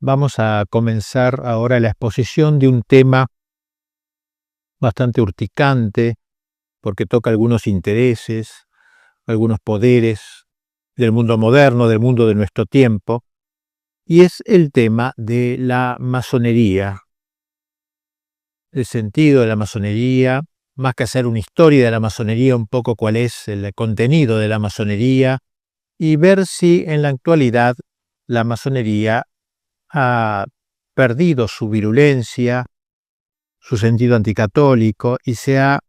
Vamos a comenzar ahora la exposición de un tema bastante urticante, porque toca algunos intereses, algunos poderes del mundo moderno, del mundo de nuestro tiempo, y es el tema de la masonería, el sentido de la masonería, más que hacer una historia de la masonería, un poco cuál es el contenido de la masonería, y ver si en la actualidad la masonería ha perdido su virulencia, su sentido anticatólico, y sea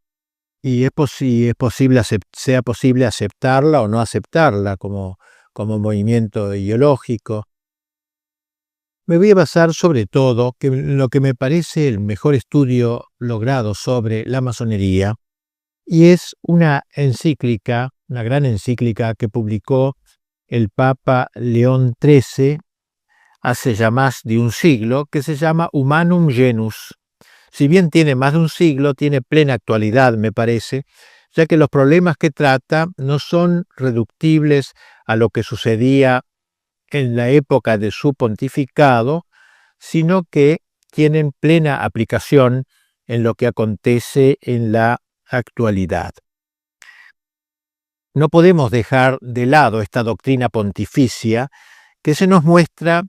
posible aceptarla o no aceptarla como movimiento ideológico. Me voy a basar sobre todo en lo que me parece el mejor estudio logrado sobre la masonería, y es una encíclica, una gran encíclica que publicó el Papa León XIII hace ya más de un siglo, que se llama Humanum Genus. Si bien tiene más de un siglo, tiene plena actualidad, me parece, ya que los problemas que trata no son reductibles a lo que sucedía en la época de su pontificado, sino que tienen plena aplicación en lo que acontece en la actualidad. No podemos dejar de lado esta doctrina pontificia que se nos muestra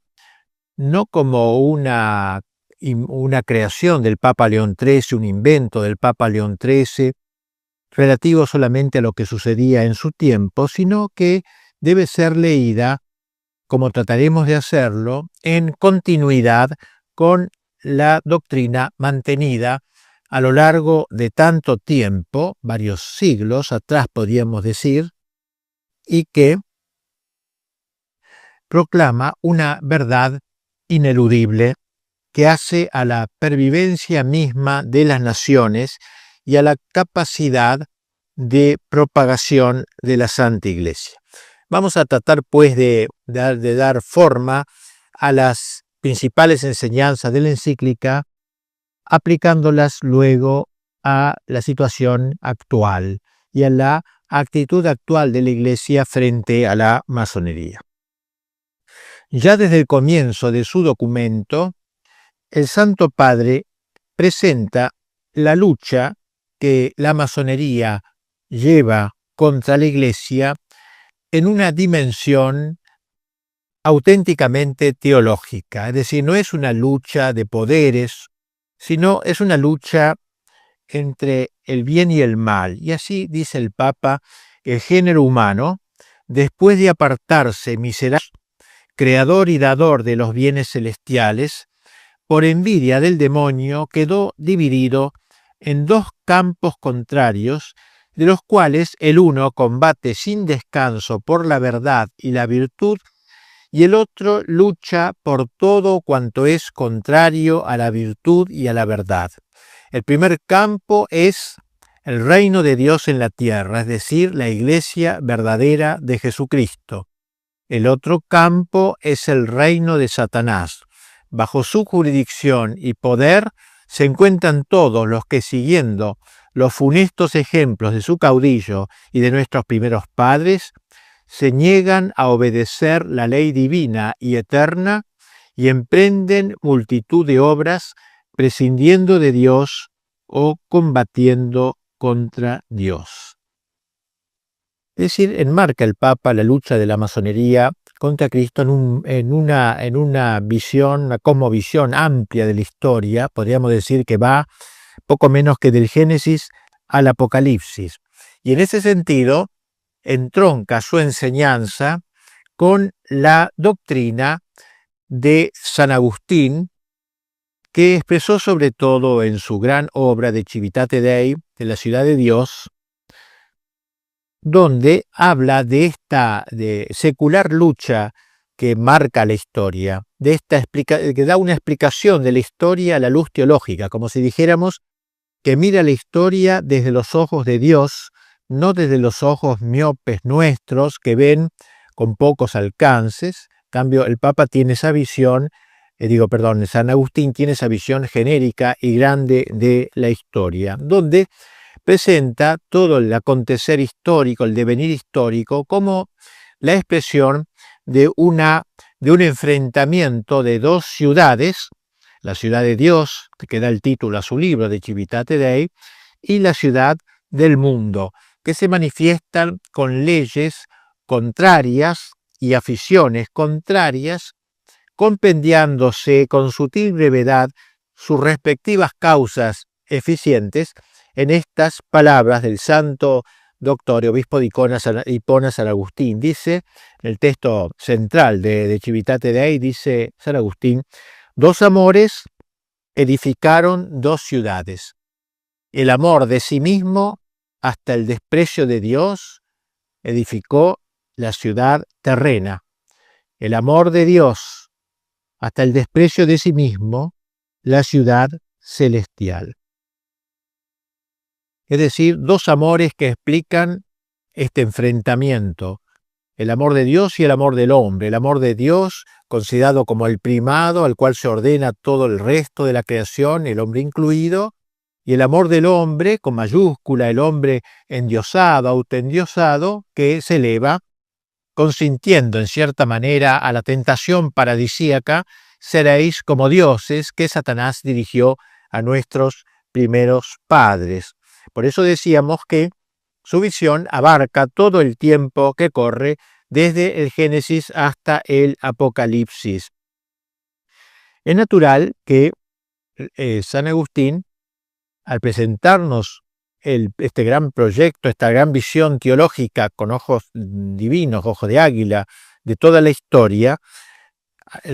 no como una creación del Papa León XIII, un invento del Papa León XIII, relativo solamente a lo que sucedía en su tiempo, sino que debe ser leída, como trataremos de hacerlo, en continuidad con la doctrina mantenida a lo largo de tanto tiempo, varios siglos atrás podríamos decir, y que proclama una verdad ineludible que hace a la pervivencia misma de las naciones y a la capacidad de propagación de la Santa Iglesia. Vamos a tratar, pues, de dar forma a las principales enseñanzas de la encíclica, aplicándolas luego a la situación actual y a la actitud actual de la Iglesia frente a la masonería. Ya desde el comienzo de su documento, el Santo Padre presenta la lucha que la masonería lleva contra la Iglesia en una dimensión auténticamente teológica. Es decir, no es una lucha de poderes, sino es una lucha entre el bien y el mal. Y así dice el Papa: el género humano, después de apartarse miserable, creador y dador de los bienes celestiales, por envidia del demonio quedó dividido en dos campos contrarios, de los cuales el uno combate sin descanso por la verdad y la virtud, y el otro lucha por todo cuanto es contrario a la virtud y a la verdad. El primer campo es el reino de Dios en la tierra, es decir, la Iglesia verdadera de Jesucristo. El otro campo es el reino de Satanás. Bajo su jurisdicción y poder se encuentran todos los que, siguiendo los funestos ejemplos de su caudillo y de nuestros primeros padres, se niegan a obedecer la ley divina y eterna y emprenden multitud de obras prescindiendo de Dios o combatiendo contra Dios. Es decir, enmarca el Papa la lucha de la masonería contra Cristo en una visión, una cosmovisión amplia de la historia. Podríamos decir que va poco menos que del Génesis al Apocalipsis. Y en ese sentido, entronca su enseñanza con la doctrina de San Agustín, que expresó sobre todo en su gran obra de Civitate Dei, de la ciudad de Dios, donde habla de esta secular lucha que marca la historia, que da una explicación de la historia a la luz teológica, como si dijéramos que mira la historia desde los ojos de Dios, no desde los ojos miopes nuestros que ven con pocos alcances. En cambio, el Papa tiene esa visión, San Agustín tiene esa visión genérica y grande de la historia, donde presenta todo el acontecer histórico, el devenir histórico, como la expresión de una de un enfrentamiento de dos ciudades, la ciudad de Dios, que da el título a su libro de Civitate Dei, y la ciudad del mundo, que se manifiestan con leyes contrarias y aficiones contrarias, compendiándose con sutil brevedad sus respectivas causas eficientes en estas palabras del santo doctor y obispo de Hipona San Agustín. Dice, en el texto central de Civitate Dei, dice San Agustín: dos amores edificaron dos ciudades. El amor de sí mismo hasta el desprecio de Dios edificó la ciudad terrena. El amor de Dios hasta el desprecio de sí mismo, la ciudad celestial. Es decir, dos amores que explican este enfrentamiento, el amor de Dios y el amor del hombre. El amor de Dios, considerado como el primado al cual se ordena todo el resto de la creación, el hombre incluido, y el amor del hombre, con mayúscula, el hombre endiosado, autoendiosado, que se eleva, consintiendo en cierta manera a la tentación paradisíaca: seréis como dioses, que Satanás dirigió a nuestros primeros padres. Por eso decíamos que su visión abarca todo el tiempo que corre desde el Génesis hasta el Apocalipsis. Es natural que San Agustín, al presentarnos este gran proyecto, esta gran visión teológica con ojos divinos, ojos de águila, de toda la historia,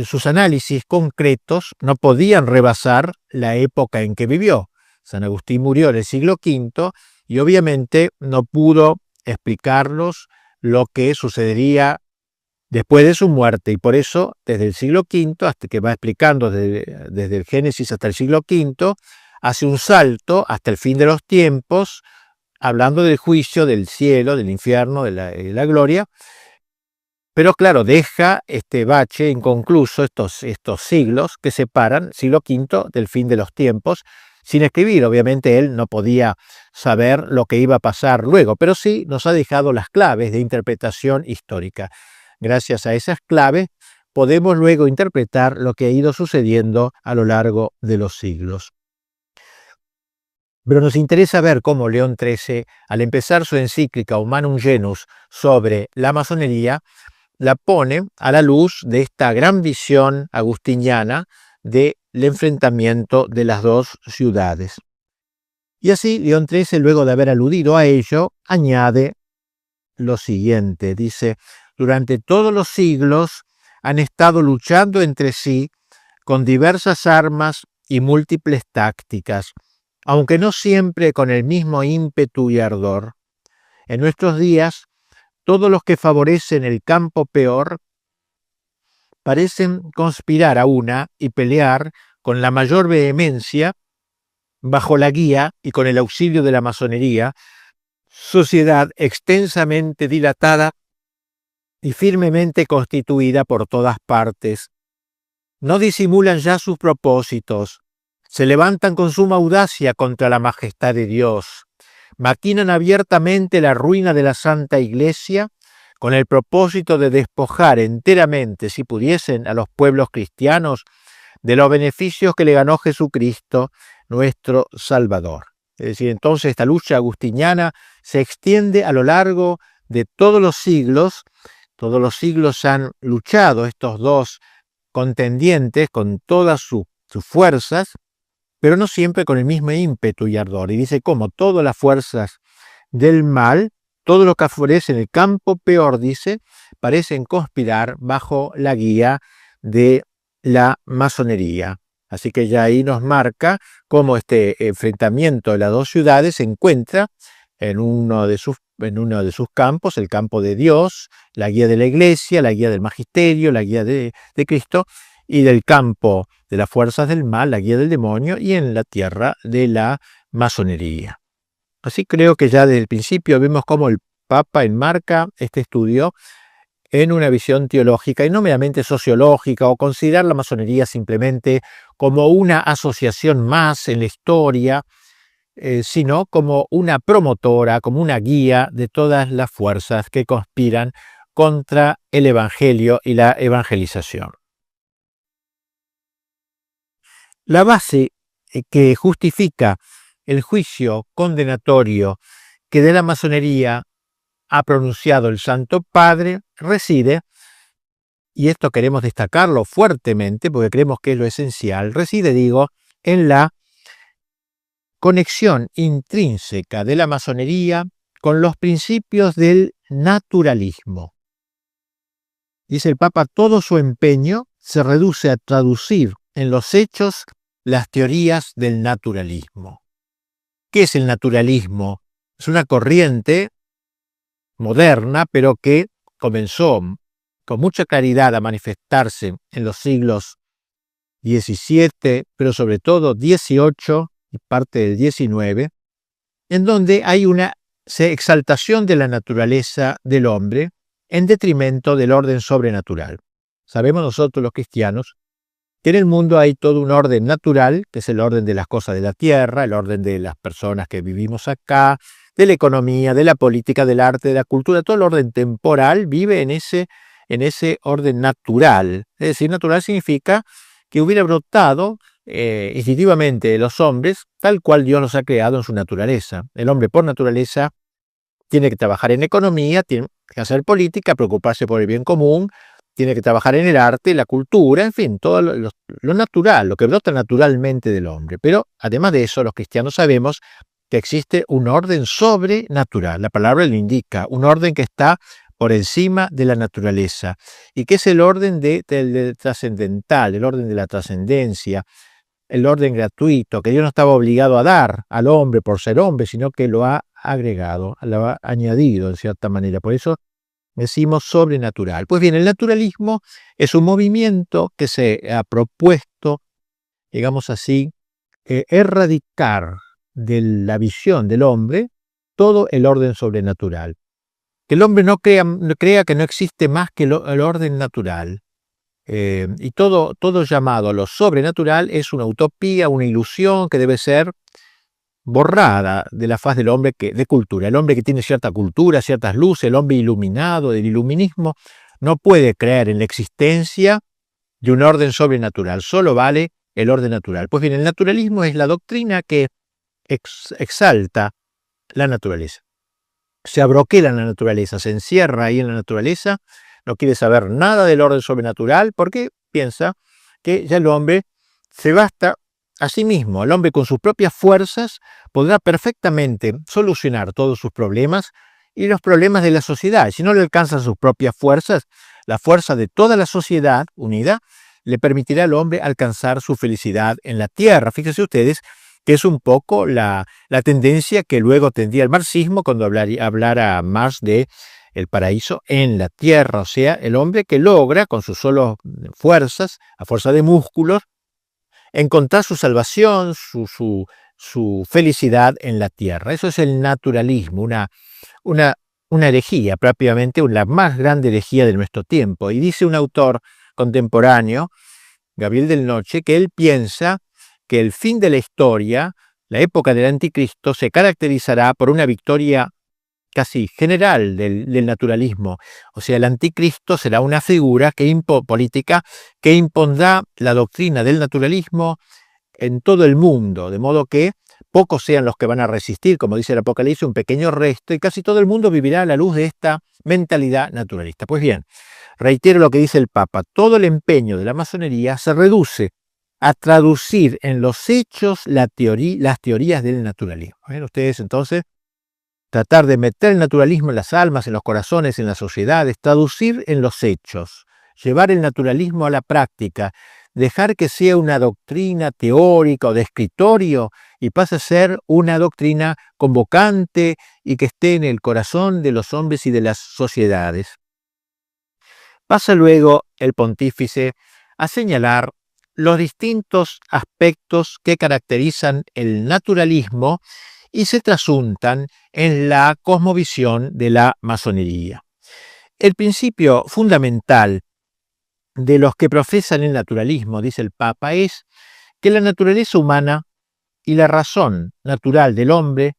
sus análisis concretos no podían rebasar la época en que vivió. San Agustín murió en el siglo V y obviamente no pudo explicarnos lo que sucedería después de su muerte, y por eso desde el siglo V, hasta que va explicando desde el Génesis hasta el siglo V, hace un salto hasta el fin de los tiempos, hablando del juicio, del cielo, del infierno, de la gloria. Pero claro, deja este bache inconcluso, estos siglos que separan siglo V del fin de los tiempos, sin escribir. Obviamente él no podía saber lo que iba a pasar luego, pero sí nos ha dejado las claves de interpretación histórica. Gracias a esas claves podemos luego interpretar lo que ha ido sucediendo a lo largo de los siglos. Pero nos interesa ver cómo León XIII, al empezar su encíclica Humanum Genus sobre la masonería, la pone a la luz de esta gran visión agustiniana del enfrentamiento de las dos ciudades. Y así León XIII, luego de haber aludido a ello, añade lo siguiente. Dice: durante todos los siglos han estado luchando entre sí con diversas armas y múltiples tácticas, aunque no siempre con el mismo ímpetu y ardor. En nuestros días, todos los que favorecen el campo peor parecen conspirar a una y pelear con la mayor vehemencia bajo la guía y con el auxilio de la masonería, sociedad extensamente dilatada y firmemente constituida por todas partes. No disimulan ya sus propósitos, se levantan con suma audacia contra la majestad de Dios, maquinan abiertamente la ruina de la Santa Iglesia con el propósito de despojar enteramente, si pudiesen, a los pueblos cristianos de los beneficios que le ganó Jesucristo, nuestro Salvador. Es decir, entonces esta lucha agustiniana se extiende a lo largo de todos los siglos. Todos los siglos han luchado estos dos contendientes con todas sus fuerzas, pero no siempre con el mismo ímpetu y ardor. Y dice cómo todas las fuerzas del mal, todo lo que favorece en el campo peor, dice, parecen conspirar bajo la guía de la masonería. Así que ya ahí nos marca cómo este enfrentamiento de las dos ciudades se encuentra en uno de sus campos, el campo de Dios, la guía de la Iglesia, la guía del Magisterio, la guía de Cristo, y del campo de las fuerzas del mal, la guía del demonio, y en la tierra de la masonería. Así creo que ya desde el principio vemos cómo el Papa enmarca este estudio en una visión teológica y no meramente sociológica, o considerar la masonería simplemente como una asociación más en la historia, sino como una promotora, como una guía de todas las fuerzas que conspiran contra el Evangelio y la evangelización. La base que justifica el juicio condenatorio que de la masonería ha pronunciado el Santo Padre reside, y esto queremos destacarlo fuertemente porque creemos que es lo esencial, reside, digo, en la conexión intrínseca de la masonería con los principios del naturalismo. Dice el Papa, todo su empeño se reduce a traducir en los hechos las teorías del naturalismo. ¿Qué es el naturalismo? Es una corriente moderna, pero que comenzó con mucha claridad a manifestarse en los siglos XVII, pero sobre todo XVIII y parte del XIX, en donde hay una exaltación de la naturaleza del hombre en detrimento del orden sobrenatural. Sabemos nosotros los cristianos que en el mundo hay todo un orden natural, que es el orden de las cosas de la tierra, el orden de las personas que vivimos acá, de la economía, de la política, del arte, de la cultura, todo el orden temporal vive en ese orden natural. Es decir, natural significa que hubiera brotado instintivamente de los hombres tal cual Dios los ha creado en su naturaleza. El hombre por naturaleza tiene que trabajar en economía, tiene que hacer política, preocuparse por el bien común, tiene que trabajar en el arte, la cultura, en fin, todo lo natural, lo que brota naturalmente del hombre. Pero además de eso, los cristianos sabemos que existe un orden sobrenatural. La palabra lo indica, un orden que está por encima de la naturaleza y que es el orden del trascendental, el orden de la trascendencia, el orden gratuito, que Dios no estaba obligado a dar al hombre por ser hombre, sino que lo ha agregado, lo ha añadido en cierta manera. Por eso decimos sobrenatural. Pues bien, el naturalismo es un movimiento que se ha propuesto, digamos así, erradicar de la visión del hombre todo el orden sobrenatural. Que el hombre no crea que no existe más que el orden natural. Y todo llamado a lo sobrenatural es una utopía, una ilusión que debe ser borrada de la faz del hombre de cultura. El hombre que tiene cierta cultura, ciertas luces, el hombre iluminado del iluminismo, no puede creer en la existencia de un orden sobrenatural, solo vale el orden natural. Pues bien, el naturalismo es la doctrina que exalta la naturaleza. Se abroquela en la naturaleza, se encierra ahí en la naturaleza, no quiere saber nada del orden sobrenatural porque piensa que ya el hombre se basta a sí mismo. El hombre con sus propias fuerzas podrá perfectamente solucionar todos sus problemas y los problemas de la sociedad. Si no le alcanzan sus propias fuerzas, la fuerza de toda la sociedad unida le permitirá al hombre alcanzar su felicidad en la tierra. Fíjense ustedes que es un poco la tendencia que luego tendría el marxismo cuando hablara Marx de el paraíso en la tierra, o sea, el hombre que logra con sus solas fuerzas, a fuerza de músculos, encontrar su salvación, su felicidad en la tierra. Eso es el naturalismo, una herejía, propiamente la más grande herejía de nuestro tiempo. Y dice un autor contemporáneo, Gabriel del Noche, que él piensa que el fin de la historia, la época del anticristo, se caracterizará por una victoria casi general del naturalismo. O sea, el anticristo será una figura política que impondrá la doctrina del naturalismo en todo el mundo, de modo que pocos sean los que van a resistir, como dice el Apocalipsis, un pequeño resto, y casi todo el mundo vivirá a la luz de esta mentalidad naturalista. Pues bien, reitero lo que dice el Papa, todo el empeño de la masonería se reduce a traducir en los hechos las teorías del naturalismo. ¿Ven ustedes entonces? Tratar de meter el naturalismo en las almas, en los corazones, en las sociedades, traducir en los hechos, llevar el naturalismo a la práctica, dejar que sea una doctrina teórica o de escritorio y pase a ser una doctrina convocante y que esté en el corazón de los hombres y de las sociedades. Pasa luego el pontífice a señalar los distintos aspectos que caracterizan el naturalismo y se trasuntan en la cosmovisión de la masonería. El principio fundamental de los que profesan el naturalismo, dice el Papa, es que la naturaleza humana y la razón natural del hombre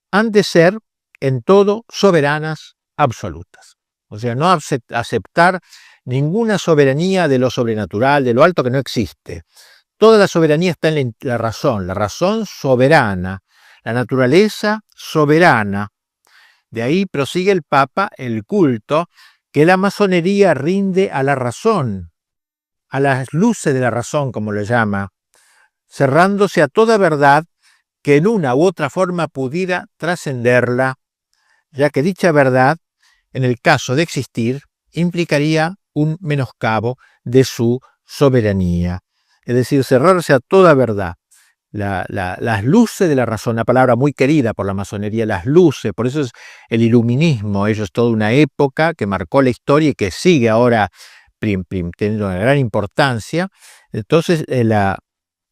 han de ser en todo soberanas absolutas. O sea, no aceptar ninguna soberanía de lo sobrenatural, de lo alto que no existe. Toda la soberanía está en la razón soberana, la naturaleza soberana. De ahí prosigue el Papa el culto que la masonería rinde a la razón, a las luces de la razón, como lo llama, cerrándose a toda verdad que en una u otra forma pudiera trascenderla, ya que dicha verdad, en el caso de existir, implicaría un menoscabo de su soberanía. Es decir, cerrarse a toda verdad. Las luces de la razón, una palabra muy querida por la masonería, las luces, por eso es el iluminismo, ello es toda una época que marcó la historia y que sigue ahora teniendo una gran importancia. Entonces,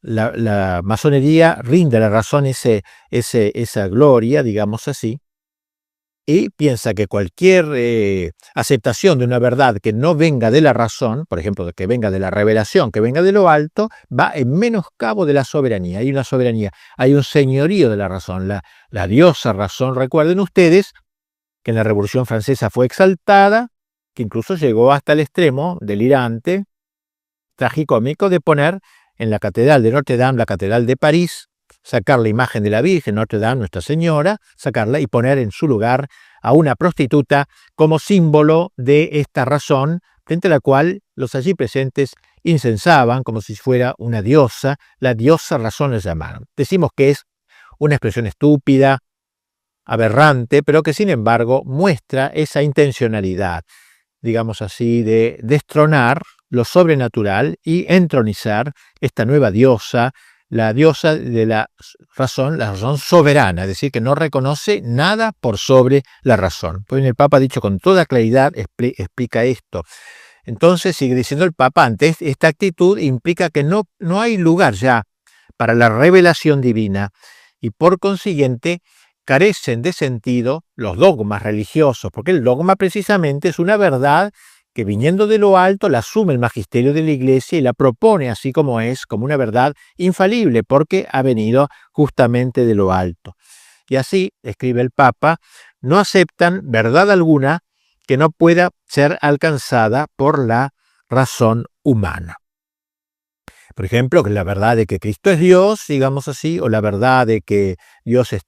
la masonería rinde a la razón esa gloria, digamos así, y piensa que cualquier aceptación de una verdad que no venga de la razón, por ejemplo, que venga de la revelación, que venga de lo alto, va en menoscabo de la soberanía. Hay una soberanía, hay un señorío de la razón, la diosa razón. Recuerden ustedes que en la Revolución Francesa fue exaltada, que incluso llegó hasta el extremo delirante, tragicómico, de poner en la Catedral de Notre Dame, la Catedral de París, sacar la imagen de la Virgen, Notre Dame, Nuestra Señora, sacarla y poner en su lugar a una prostituta como símbolo de esta razón, frente a la cual los allí presentes incensaban como si fuera una diosa, la diosa razón les llamaron. Decimos que es una expresión estúpida, aberrante, pero que sin embargo muestra esa intencionalidad, digamos así, de destronar lo sobrenatural y entronizar esta nueva diosa, la diosa de la razón soberana, es decir, que no reconoce nada por sobre la razón. Pues el Papa ha dicho con toda claridad, explica esto. Entonces, sigue diciendo el Papa, ante esta actitud implica que no hay lugar ya para la revelación divina y por consiguiente carecen de sentido los dogmas religiosos, porque el dogma precisamente es una verdad que viniendo de lo alto la asume el magisterio de la Iglesia y la propone así como es, como una verdad infalible, porque ha venido justamente de lo alto. Y así, escribe el Papa, no aceptan verdad alguna que no pueda ser alcanzada por la razón humana. Por ejemplo, que la verdad de que Cristo es Dios, digamos así, o la verdad de que Dios es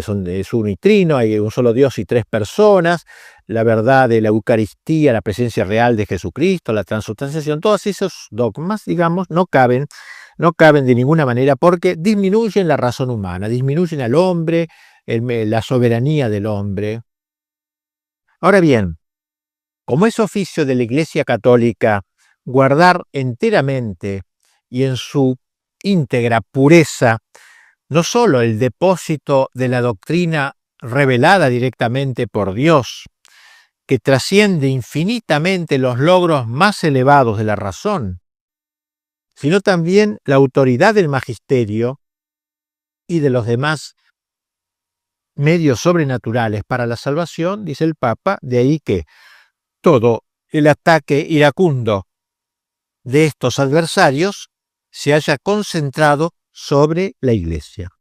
un y trino, hay un solo Dios y tres personas, la verdad de la Eucaristía, la presencia real de Jesucristo, la transubstanciación, todos esos dogmas, digamos, no caben de ninguna manera porque disminuyen la razón humana, disminuyen al hombre, la soberanía del hombre. Ahora bien, como es oficio de la Iglesia Católica guardar enteramente y en su íntegra pureza no sólo el depósito de la doctrina revelada directamente por Dios, que trasciende infinitamente los logros más elevados de la razón, sino también la autoridad del magisterio y de los demás medios sobrenaturales para la salvación, dice el Papa, de ahí que todo el ataque iracundo de estos adversarios se haya concentrado sobre la Iglesia.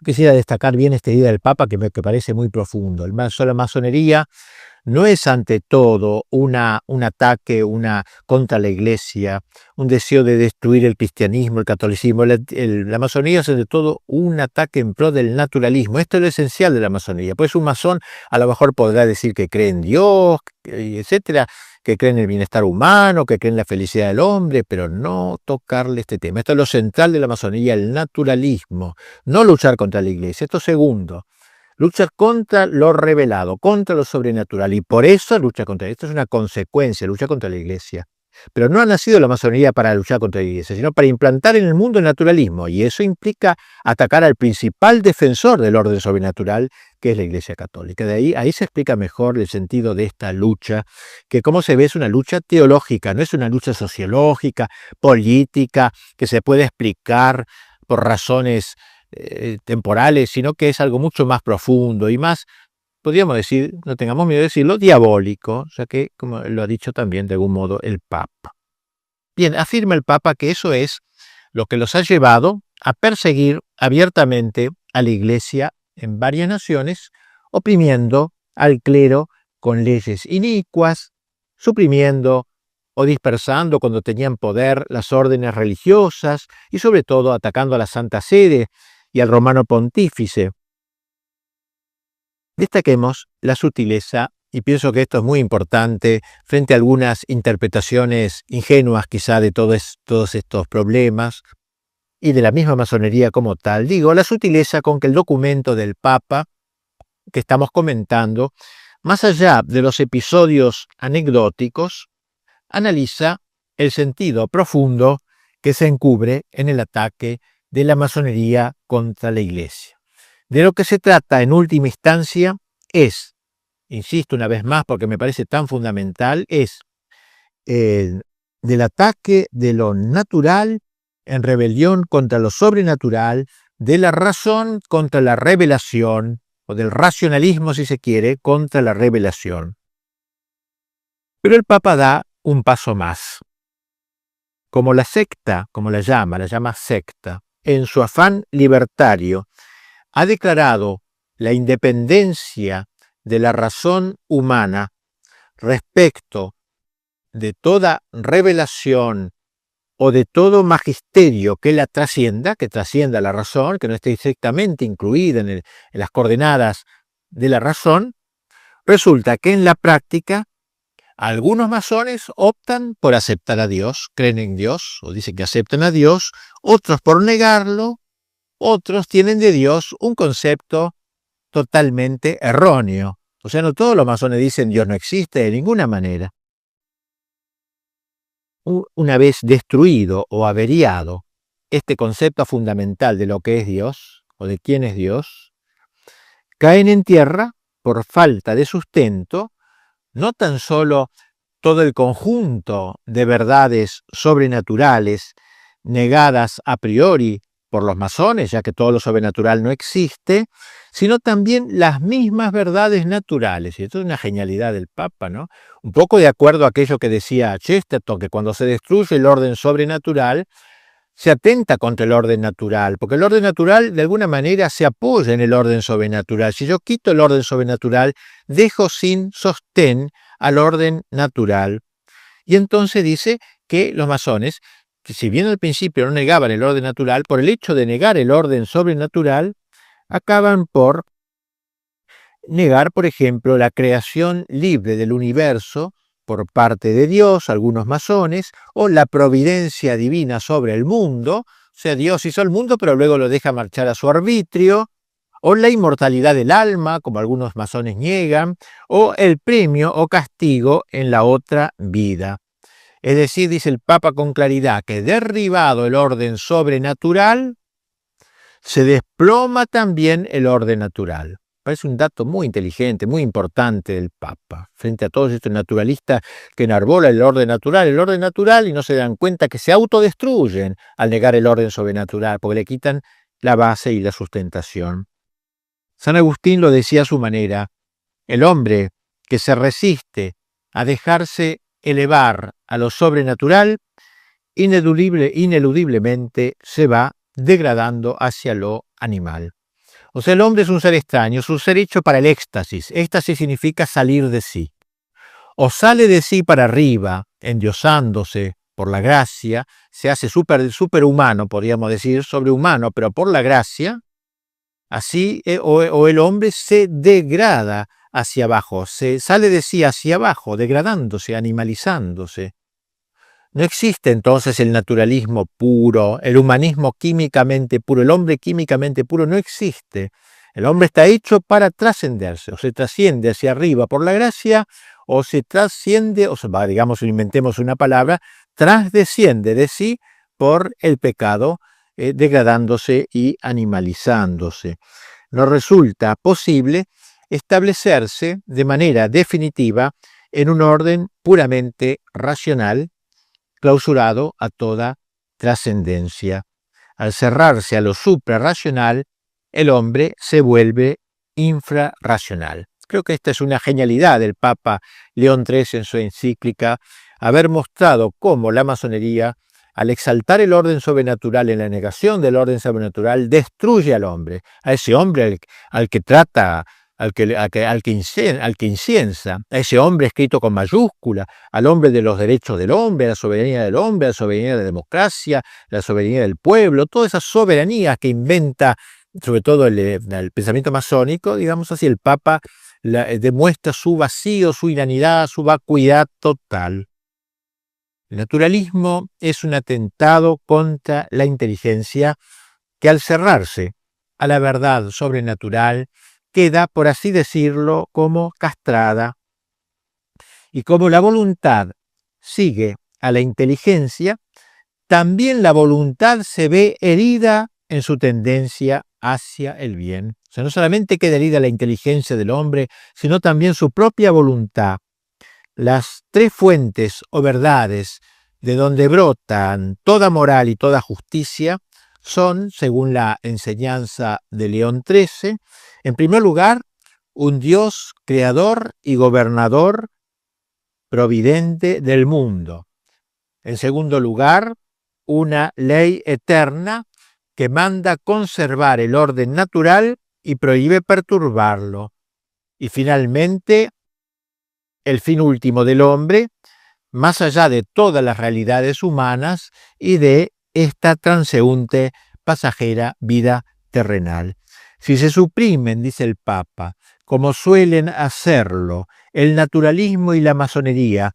Quisiera destacar bien esta idea del Papa que me parece muy profundo. La masonería no es ante todo un ataque contra la Iglesia, un deseo de destruir el cristianismo, el catolicismo. La masonería es ante todo un ataque en pro del naturalismo. Esto es lo esencial de la masonería. Pues un masón a lo mejor podrá decir que cree en Dios, etcétera, que cree en el bienestar humano, que cree en la felicidad del hombre, pero no tocarle este tema. Esto es lo central de la masonería, el naturalismo, no luchar contra la Iglesia. Esto segundo. Lucha contra lo revelado, contra lo sobrenatural, y por eso lucha contra esto. Es una consecuencia, lucha contra la Iglesia. Pero no ha nacido la masonería para luchar contra la Iglesia, sino para implantar en el mundo el naturalismo, y eso implica atacar al principal defensor del orden sobrenatural, que es la Iglesia Católica. Ahí se explica mejor el sentido de esta lucha, que como se ve es una lucha teológica, no es una lucha sociológica, política, que se puede explicar por razones temporales, sino que es algo mucho más profundo y más, podríamos decir, no tengamos miedo de decirlo, diabólico, o sea que, como lo ha dicho también de algún modo el Papa. Bien, afirma el Papa que eso es lo que los ha llevado a perseguir abiertamente a la Iglesia en varias naciones, oprimiendo al clero con leyes inicuas, suprimiendo o dispersando cuando tenían poder las órdenes religiosas y sobre todo atacando a la Santa Sede y al Romano Pontífice. Destaquemos la sutileza, y pienso que esto es muy importante frente a algunas interpretaciones ingenuas quizá de todos estos problemas y de la misma masonería como tal. Digo, la sutileza con que el documento del Papa que estamos comentando, más allá de los episodios anecdóticos, analiza el sentido profundo que se encubre en el ataque de la masonería contra la Iglesia. De lo que se trata en última instancia es, insisto una vez más porque me parece tan fundamental, es del ataque de lo natural en rebelión contra lo sobrenatural, de la razón contra la revelación, o del racionalismo, si se quiere, contra la revelación. Pero el Papa da un paso más. Como la secta, como la llama secta, en su afán libertario, ha declarado la independencia de la razón humana respecto de toda revelación o de todo magisterio que la trascienda, que trascienda la razón, que no esté estrictamente incluida en las coordenadas de la razón, resulta que en la práctica algunos masones optan por aceptar a Dios, creen en Dios o dicen que aceptan a Dios, otros por negarlo, otros tienen de Dios un concepto totalmente erróneo. O sea, no todos los masones dicen Dios no existe de ninguna manera. Una vez destruido o averiado este concepto fundamental de lo que es Dios o de quién es Dios, caen en tierra por falta de sustento no tan solo todo el conjunto de verdades sobrenaturales negadas a priori por los masones, ya que todo lo sobrenatural no existe, sino también las mismas verdades naturales. Y esto es una genialidad del Papa, ¿no? Un poco de acuerdo a aquello que decía Chesterton, que cuando se destruye el orden sobrenatural, se atenta contra el orden natural, porque el orden natural de alguna manera se apoya en el orden sobrenatural. Si yo quito el orden sobrenatural, dejo sin sostén al orden natural. Y entonces dice que los masones, que si bien al principio no negaban el orden natural, por el hecho de negar el orden sobrenatural, acaban por negar, por ejemplo, la creación libre del universo por parte de Dios, algunos masones, o la providencia divina sobre el mundo, o sea, Dios hizo el mundo pero luego lo deja marchar a su arbitrio, o la inmortalidad del alma, como algunos masones niegan, o el premio o castigo en la otra vida. Es decir, dice el Papa con claridad, que derribado el orden sobrenatural, se desploma también el orden natural. Parece un dato muy inteligente, muy importante del Papa, frente a todos estos naturalistas que enarbolan el orden natural y no se dan cuenta que se autodestruyen al negar el orden sobrenatural, porque le quitan la base y la sustentación. San Agustín lo decía a su manera: el hombre que se resiste a dejarse elevar a lo sobrenatural, ineludiblemente se va degradando hacia lo animal. O sea, el hombre es un ser extraño, es un ser hecho para el éxtasis. Éxtasis significa salir de sí. O sale de sí para arriba, endiosándose por la gracia, se hace superhumano, podríamos decir, sobrehumano, pero por la gracia, así, o el hombre se degrada hacia abajo, se sale de sí hacia abajo, degradándose, animalizándose. No existe entonces el naturalismo puro, el humanismo químicamente puro, el hombre químicamente puro no existe. El hombre está hecho para trascenderse, o se trasciende hacia arriba por la gracia, o se trasciende, digamos, inventemos una palabra, trasdesciende de sí por el pecado, degradándose y animalizándose. No resulta posible establecerse de manera definitiva en un orden puramente racional, clausurado a toda trascendencia. Al cerrarse a lo suprarracional, el hombre se vuelve infrarracional. Creo que esta es una genialidad del Papa León XIII en su encíclica, haber mostrado cómo la masonería, al exaltar el orden sobrenatural en la negación del orden sobrenatural, destruye al hombre, a ese hombre al que trata al que inciensa, a ese hombre escrito con mayúscula, al hombre de los derechos del hombre, a la soberanía del hombre, a la soberanía de la democracia, la soberanía del pueblo, toda esa soberanía que inventa sobre todo el pensamiento masónico, digamos así, el Papa demuestra su vacío, su inanidad, su vacuidad total. El naturalismo es un atentado contra la inteligencia que al cerrarse a la verdad sobrenatural queda, por así decirlo, como castrada. Y como la voluntad sigue a la inteligencia, también la voluntad se ve herida en su tendencia hacia el bien. O sea, no solamente queda herida la inteligencia del hombre, sino también su propia voluntad. Las tres fuentes o verdades de donde brotan toda moral y toda justicia son, según la enseñanza de León XIII, en primer lugar, un Dios creador y gobernador providente del mundo. En segundo lugar, una ley eterna que manda conservar el orden natural y prohíbe perturbarlo. Y finalmente, el fin último del hombre, más allá de todas las realidades humanas y de esta transeúnte, pasajera vida terrenal. Si se suprimen, dice el Papa, como suelen hacerlo el naturalismo y la masonería,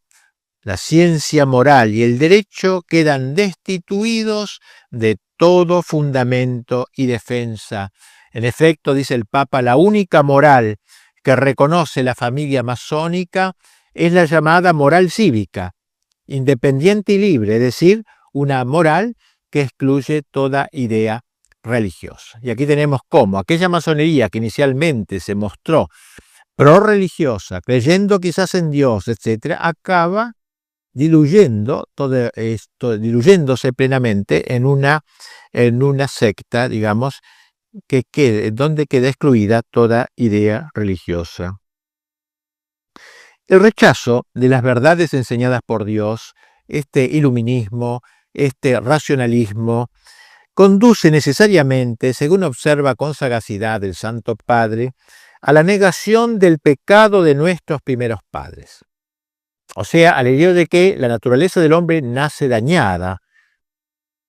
la ciencia moral y el derecho quedan destituidos de todo fundamento y defensa. En efecto, dice el Papa, la única moral que reconoce la familia masónica es la llamada moral cívica, independiente y libre, es decir, una moral que excluye toda idea religiosa. Y aquí tenemos cómo aquella masonería que inicialmente se mostró prorreligiosa, creyendo quizás en Dios, etc., acaba diluyendo todo esto, diluyéndose plenamente en una secta, digamos, donde queda excluida toda idea religiosa. El rechazo de las verdades enseñadas por Dios, este iluminismo, este racionalismo, conduce necesariamente, según observa con sagacidad el Santo Padre, a la negación del pecado de nuestros primeros padres. O sea, al hecho de que la naturaleza del hombre nace dañada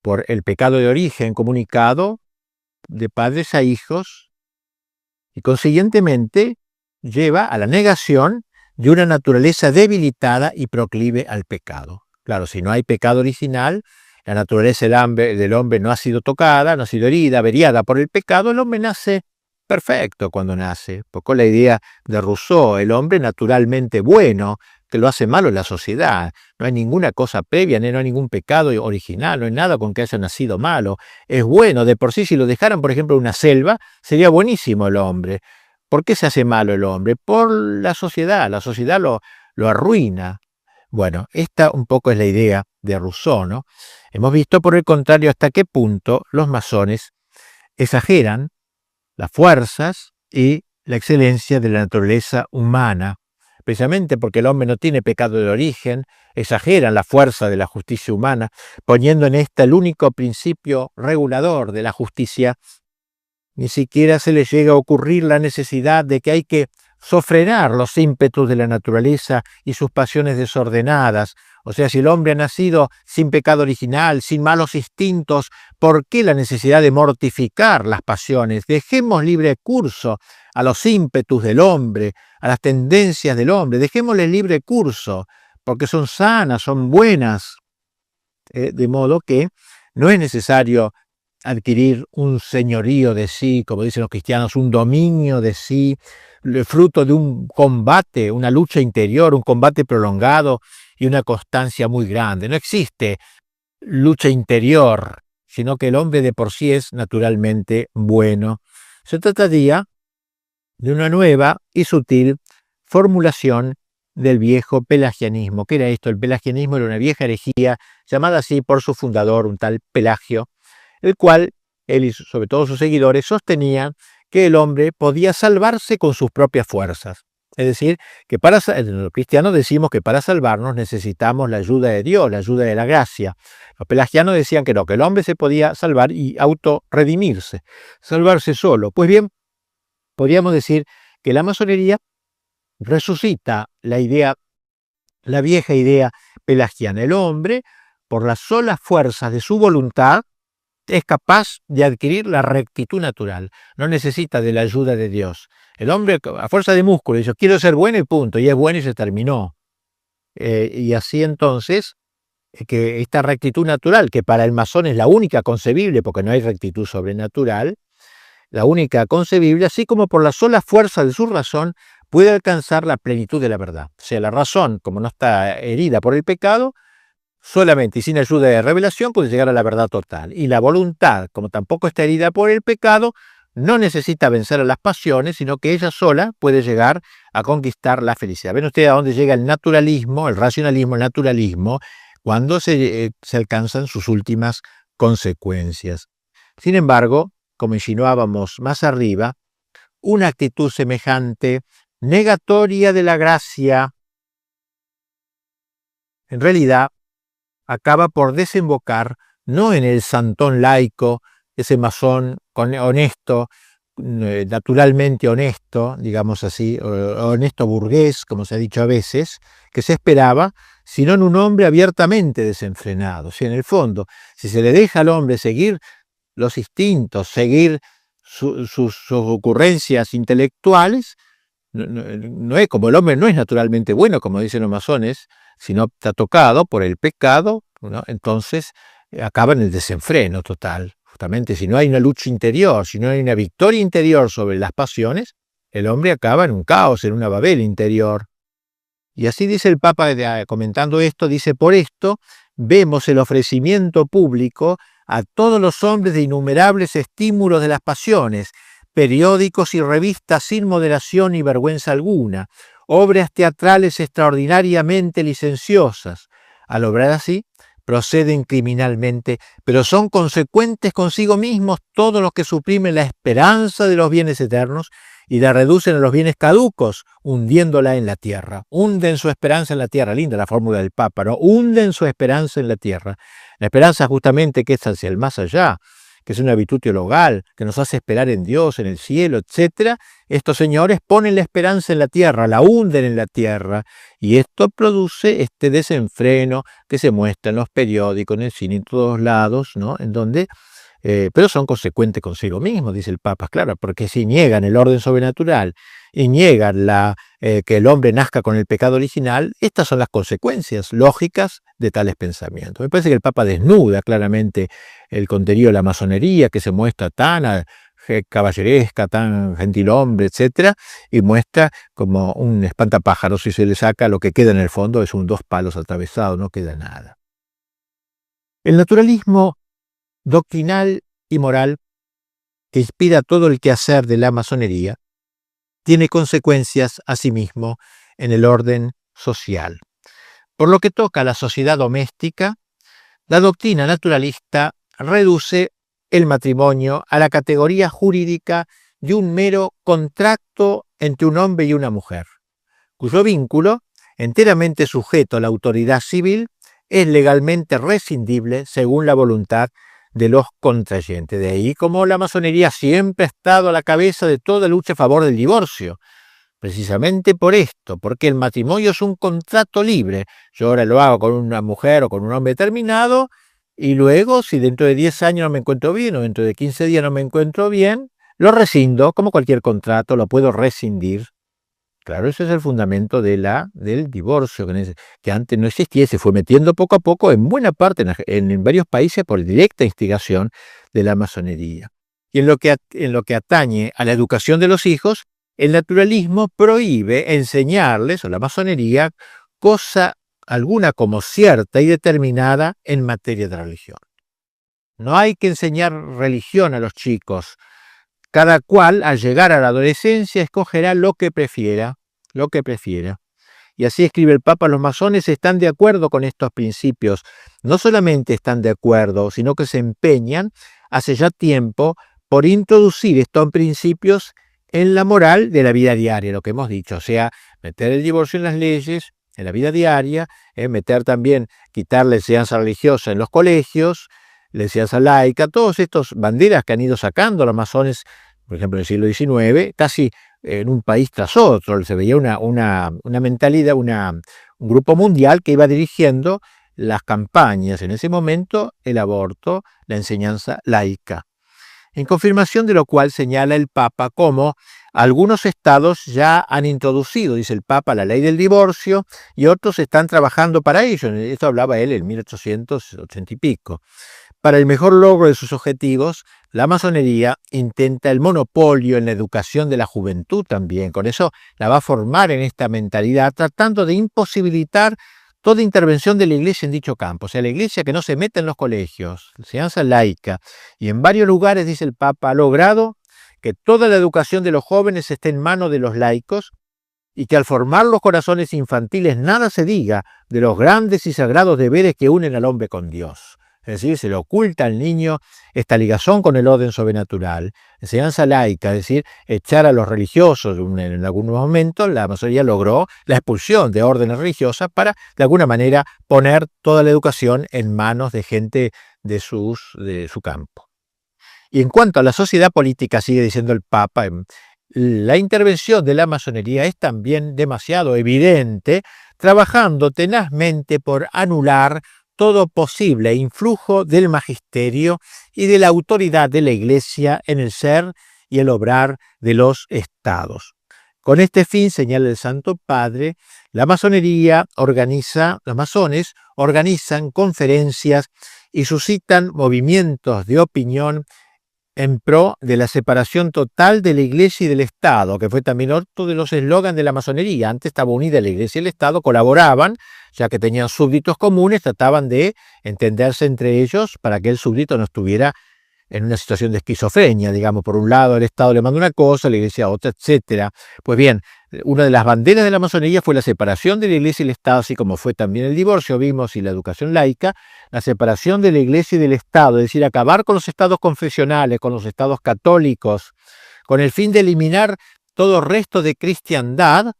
por el pecado de origen comunicado de padres a hijos y consiguientemente lleva a la negación de una naturaleza debilitada y proclive al pecado. Claro, si no hay pecado original, la naturaleza del hombre no ha sido tocada, no ha sido herida, averiada por el pecado, el hombre nace perfecto cuando nace. Poco la idea de Rousseau, el hombre naturalmente bueno, que lo hace malo en la sociedad. No hay ninguna cosa previa, no hay ningún pecado original, no hay nada con que haya nacido malo. Es bueno, de por sí, si lo dejaran, por ejemplo, en una selva, sería buenísimo el hombre. ¿Por qué se hace malo el hombre? Por la sociedad lo arruina. Bueno, esta un poco es la idea de Rousseau, ¿no? Hemos visto, por el contrario, hasta qué punto los masones exageran las fuerzas y la excelencia de la naturaleza humana. Precisamente porque el hombre no tiene pecado de origen, exageran la fuerza de la justicia humana, poniendo en esta el único principio regulador de la justicia. Ni siquiera se les llega a ocurrir la necesidad de que hay que sofrenar los ímpetus de la naturaleza y sus pasiones desordenadas. O sea, si el hombre ha nacido sin pecado original, sin malos instintos, ¿por qué la necesidad de mortificar las pasiones? Dejemos libre curso a los ímpetus del hombre, a las tendencias del hombre. Dejémosle libre curso, porque son sanas, son buenas. De modo que no es necesario adquirir un señorío de sí, como dicen los cristianos, un dominio de sí, fruto de un combate, una lucha interior, un combate prolongado y una constancia muy grande. No existe lucha interior, sino que el hombre de por sí es naturalmente bueno. Se trataría de una nueva y sutil formulación del viejo pelagianismo. ¿Qué era esto? El pelagianismo era una vieja herejía llamada así por su fundador, un tal Pelagio, el cual él y sobre todo sus seguidores sostenían que el hombre podía salvarse con sus propias fuerzas. Es decir, que los cristianos decimos que para salvarnos necesitamos la ayuda de Dios, la ayuda de la gracia. Los pelagianos decían que no, que el hombre se podía salvar y autorredimirse, salvarse solo. Pues bien, podríamos decir que la masonería resucita la vieja idea pelagiana. El hombre, por las solas fuerzas de su voluntad, es capaz de adquirir la rectitud natural. No necesita de la ayuda de Dios. El hombre, a fuerza de músculo, dice, quiero ser bueno y punto, y es bueno y se terminó. Y así entonces, que esta rectitud natural, que para el masón es la única concebible, porque no hay rectitud sobrenatural, la única concebible, así como por la sola fuerza de su razón, puede alcanzar la plenitud de la verdad. O sea, la razón, como no está herida por el pecado, solamente y sin ayuda de revelación puede llegar a la verdad total. Y la voluntad, como tampoco está herida por el pecado, no necesita vencer a las pasiones, sino que ella sola puede llegar a conquistar la felicidad. ¿Ven ustedes a dónde llega el naturalismo, el racionalismo, el naturalismo, cuando se alcanzan sus últimas consecuencias? Sin embargo, como insinuábamos más arriba, una actitud semejante, negatoria de la gracia, en realidad acaba por desembocar no en el santón laico, ese masón honesto, naturalmente honesto, digamos así, honesto burgués, como se ha dicho a veces, que se esperaba, sino en un hombre abiertamente desenfrenado. Si en el fondo, si se le deja al hombre seguir los instintos, seguir sus ocurrencias intelectuales, no es como el hombre no es naturalmente bueno, como dicen los masones, sino está tocado por el pecado, ¿no? Entonces acaba en el desenfreno total. Justamente si no hay una lucha interior, si no hay una victoria interior sobre las pasiones, el hombre acaba en un caos, en una Babel interior. Y así dice el Papa, comentando esto, dice, por esto vemos el ofrecimiento público a todos los hombres de innumerables estímulos de las pasiones, periódicos y revistas sin moderación ni vergüenza alguna, obras teatrales extraordinariamente licenciosas. Al obrar así, proceden criminalmente, pero son consecuentes consigo mismos todos los que suprimen la esperanza de los bienes eternos y la reducen a los bienes caducos, hundiéndola en la tierra. Hunden su esperanza en la tierra. Linda la fórmula del Papa, ¿no? Hunden su esperanza en la tierra. La esperanza justamente que es hacia el más allá, que es una virtud teologal, que nos hace esperar en Dios, en el cielo, etc. Estos señores ponen la esperanza en la tierra, la hunden en la tierra, y esto produce este desenfreno que se muestra en los periódicos, en el cine, en todos lados, ¿no? En donde, pero son consecuentes consigo mismos, dice el Papa, claro, porque si niegan el orden sobrenatural y niegan que el hombre nazca con el pecado original, estas son las consecuencias lógicas de tales pensamientos. Me parece que el Papa desnuda claramente el contenido de la masonería, que se muestra tan caballeresca, tan gentilhombre, etcétera, y muestra como un espantapájaros. Si se le saca, lo que queda en el fondo es un dos palos atravesados, no queda nada. El naturalismo doctrinal y moral que inspira todo el quehacer de la masonería tiene consecuencias asimismo en el orden social. Por lo que toca a la sociedad doméstica, la doctrina naturalista reduce el matrimonio a la categoría jurídica de un mero contrato entre un hombre y una mujer, cuyo vínculo, enteramente sujeto a la autoridad civil, es legalmente rescindible según la voluntad de los contrayentes. De ahí como la masonería siempre ha estado a la cabeza de toda lucha a favor del divorcio, precisamente por esto, porque el matrimonio es un contrato libre. Yo ahora lo hago con una mujer o con un hombre determinado, y luego, si dentro de 10 años no me encuentro bien o dentro de 15 días no me encuentro bien, lo rescindo, como cualquier contrato, lo puedo rescindir. Claro, ese es el fundamento del divorcio, que antes no existía y se fue metiendo poco a poco en buena parte, en varios países, por directa instigación de la masonería. Y en lo que atañe a la educación de los hijos, el naturalismo prohíbe enseñarles, o la masonería, cosa alguna como cierta y determinada en materia de religión. No hay que enseñar religión a los chicos. Cada cual, al llegar a la adolescencia, escogerá lo que prefiera. Y así escribe el Papa, los masones están de acuerdo con estos principios. No solamente están de acuerdo, sino que se empeñan hace ya tiempo por introducir estos principios en la moral de la vida diaria, lo que hemos dicho, o sea, meter el divorcio en las leyes, en la vida diaria, meter también, quitar la enseñanza religiosa en los colegios, la enseñanza laica, todas estas banderas que han ido sacando los masones, por ejemplo, en el siglo XIX, casi en un país tras otro, se veía una mentalidad, un grupo mundial que iba dirigiendo las campañas, en ese momento el aborto, la enseñanza laica. En confirmación de lo cual señala el Papa cómo algunos estados ya han introducido, dice el Papa, la ley del divorcio y otros están trabajando para ello. Esto hablaba él en 1880 y pico. Para el mejor logro de sus objetivos, la masonería intenta el monopolio en la educación de la juventud también. Con eso la va a formar en esta mentalidad, tratando de imposibilitar toda intervención de la Iglesia en dicho campo. O sea, la Iglesia que no se meta en los colegios, enseñanza laica. Y en varios lugares, dice el Papa, ha logrado que toda la educación de los jóvenes esté en manos de los laicos y que al formar los corazones infantiles nada se diga de los grandes y sagrados deberes que unen al hombre con Dios. Es decir, se le oculta al niño esta ligazón con el orden sobrenatural. Enseñanza laica, es decir, echar a los religiosos. En algunos momentos la masonería logró la expulsión de órdenes religiosas para, de alguna manera, poner toda la educación en manos de gente de su campo. Y en cuanto a la sociedad política, sigue diciendo el Papa, la intervención de la masonería es también demasiado evidente, trabajando tenazmente por anular todo posible influjo del magisterio y de la autoridad de la Iglesia en el ser y el obrar de los estados. Con este fin, señala el Santo Padre, la masonería los masones organizan conferencias y suscitan movimientos de opinión en pro de la separación total de la Iglesia y del Estado, que fue también otro de los eslogans de la masonería. Antes estaba unida la Iglesia y el Estado, colaboraban, ya que tenían súbditos comunes, trataban de entenderse entre ellos para que el súbdito no estuviera en una situación de esquizofrenia, digamos, por un lado el Estado le manda una cosa, la Iglesia otra, etcétera. Pues bien, una de las banderas de la masonería fue la separación de la Iglesia y el Estado, así como fue también el divorcio, vimos, y la educación laica, la separación de la Iglesia y del Estado, es decir, acabar con los estados confesionales, con los estados católicos, con el fin de eliminar todo resto de cristiandad,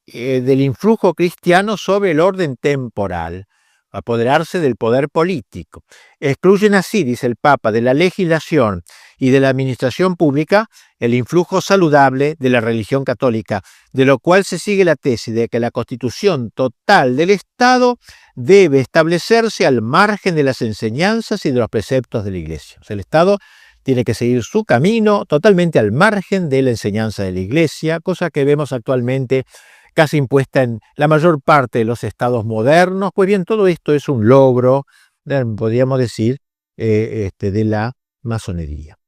del influjo cristiano sobre el orden temporal, apoderarse del poder político. Excluyen así, dice el Papa, de la legislación y de la administración pública el influjo saludable de la religión católica, de lo cual se sigue la tesis de que la constitución total del Estado debe establecerse al margen de las enseñanzas y de los preceptos de la Iglesia. O sea, el Estado tiene que seguir su camino totalmente al margen de la enseñanza de la Iglesia, cosa que vemos actualmente casi impuesta en la mayor parte de los estados modernos. Pues bien, todo esto es un logro, podríamos decir, de la masonería.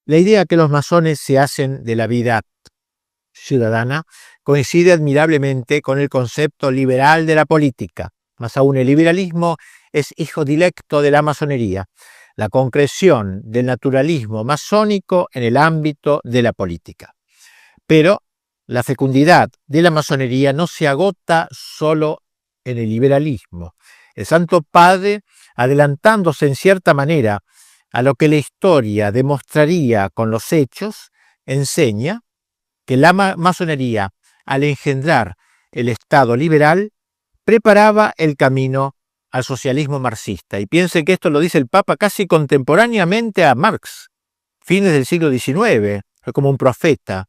La idea que los masones se hacen de la vida ciudadana coincide admirablemente con el concepto liberal de la política. Más aún, el liberalismo es hijo directo de la masonería, la concreción del naturalismo masónico en el ámbito de la política. Pero la fecundidad de la masonería no se agota solo en el liberalismo. El Santo Padre, adelantándose en cierta manera a lo que la historia demostraría con los hechos, enseña que la masonería, al engendrar el Estado liberal, preparaba el camino al socialismo marxista. Y piensen que esto lo dice el Papa casi contemporáneamente a Marx, fines del siglo XIX, fue como un profeta.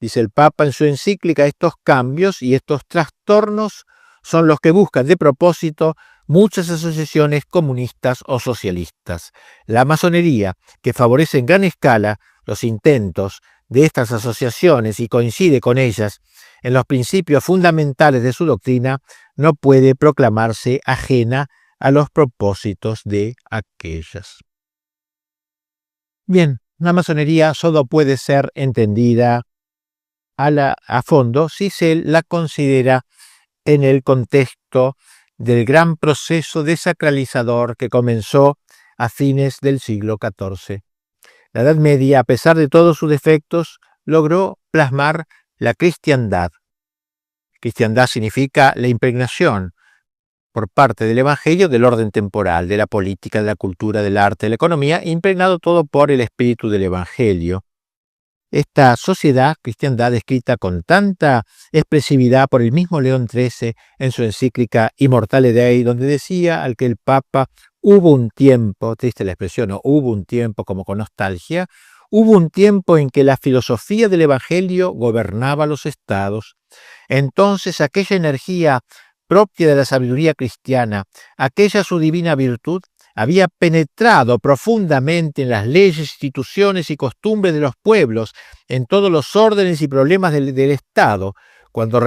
Dice el Papa en su encíclica, estos cambios y estos trastornos son los que buscan de propósito muchas asociaciones comunistas o socialistas. La masonería, que favorece en gran escala los intentos de estas asociaciones y coincide con ellas en los principios fundamentales de su doctrina, no puede proclamarse ajena a los propósitos de aquellas. Bien, la masonería solo puede ser entendida a fondo si se la considera en el contexto del gran proceso desacralizador que comenzó a fines del siglo XIV. La Edad Media, a pesar de todos sus defectos, logró plasmar la cristiandad. Cristiandad significa la impregnación por parte del Evangelio del orden temporal, de la política, de la cultura, del arte, de la economía, impregnado todo por el espíritu del Evangelio. Esta sociedad cristiandad descrita con tanta expresividad por el mismo León XIII en su encíclica Immortale Dei, donde decía al que el Papa hubo un tiempo, triste la expresión, ¿no? Hubo un tiempo como con nostalgia, Hubo un tiempo en que la filosofía del Evangelio gobernaba los estados. Entonces aquella energía propia de la sabiduría cristiana, aquella su divina virtud, había penetrado profundamente en las leyes, instituciones y costumbres de los pueblos, en todos los órdenes y problemas del Estado, cuando